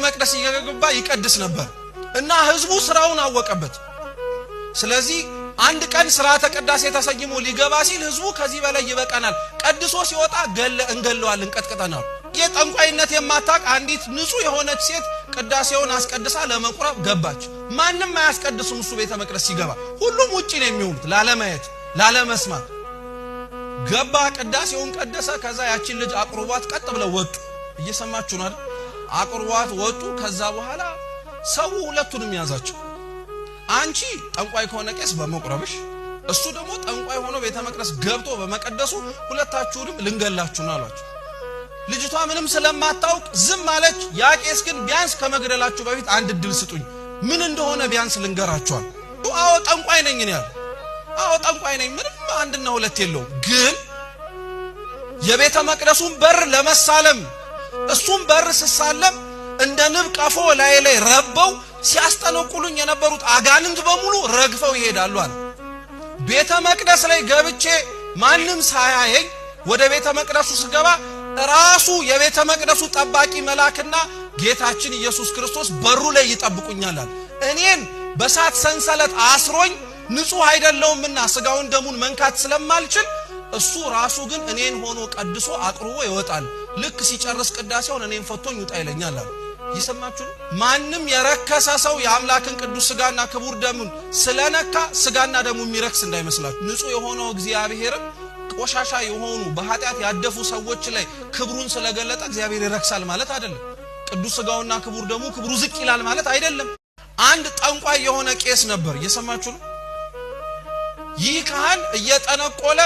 መቅደስ እየገባ ይቀድስ ነበር እና ህዝቡ ስራውን አወቀበት ስለዚህ አንድ ቀን ስርዓተ ቅዳሴ ተሰይሞ ሊገባ ሲል ህዝቡ ከዚህ በላይ ይበቃናል ቀድሶ ሲወጣ እንገለዋለን ቀጥቅጠናል የጠንቋይነት የማታቅ አንዲት ንጹህ የሆነች ሴት ቅዳሴውን አስቀድሳ ለመቁረብ ገባች ማንንም አያስቀድስም እሱ ቤተ መቅደስ ሲገባ ሁሉም ውጪ ነው የሚሆኑት ላለማየት ላለመስማት ገባ ቅዳሴውን ቀደሰ ከዛ ያቺን ልጅ አቅርቧት ቀጥ ብለው ወጡ እየሰማችሁ ነው አይደል አቅርቧት ወጡ ከዛ በኋላ ሰው ሁለቱንም ያዛቸው አንቺ ጠንቋይ ከሆነ ቄስ በመቁረብሽ እሱ ደግሞ ጠንቋይ ሆኖ ቤተ መቅደስ ገብቶ በመቀደሱ ሁለታችሁንም ልንገላችሁ ነው አሏቸው ልጅቷ ምንም ስለማታውቅ ዝም አለች ያ ቄስ ግን ቢያንስ ከመግደላችሁ በፊት አንድ ድል ስጡኝ ምን እንደሆነ ቢያንስ ልንገራችኋል አዎ ጠንቋይ ነኝ እኔ ያለ አዎ ጠንቋይ ነኝ ምንም አንድና ሁለት የለው ግን የቤተ መቅደሱን በር ለመሳለም እሱም በር ሲሳለም እንደ ንብ ቀፎ ላይ ረበው ሲያስጠነቁሉኝ የነበሩት አጋንንት በሙሉ ረግፈው ይሄዳሉ አለ ቤተ መቅደስ ላይ ገብቼ ማንንም ሳያየኝ ወደ ቤተ መቅደሱ ስገባ ራሱ የቤተ መቅደሱ ጠባቂ መላክና ጌታችን ኢየሱስ ክርስቶስ በሩ ላይ ይጠብቁኛል አለ እኔን በሳት ሰንሰለት አስሮኝ ንጹህ አይደለውምና ስጋውን ደሙን መንካት ስለማልችል እሱ ራሱ ግን እኔን ሆኖ ቀድሶ አቅርቦ ይወጣል ልክ ሲጨርስ ቅዳሴውን እኔን ፈቶኝ ውጣ ይለኛል አለ ይሰማችሁ ማንንም የረከሰ ሰው የአምላክን ቅዱስ ስጋና ክቡር ደሙን ስለነካ ስጋና ደሙ የሚረክስ እንዳይመስላችሁ ንጹህ የሆነው እግዚአብሔር ቆሻሻ የሆኑ በኃጢአት ያደፉ ሰዎች ላይ ክብሩን ስለገለጠ እግዚአብሔር ይረክሳል ማለት አይደለም ቅዱስ ስጋውና ክቡር ደሙ ክብሩ ዝቅ ይላል ማለት አይደለም አንድ ጠንቋይ የሆነ ቄስ ነበር እየሰማችሁ ነው ይህ ካህን እየጠነቆለ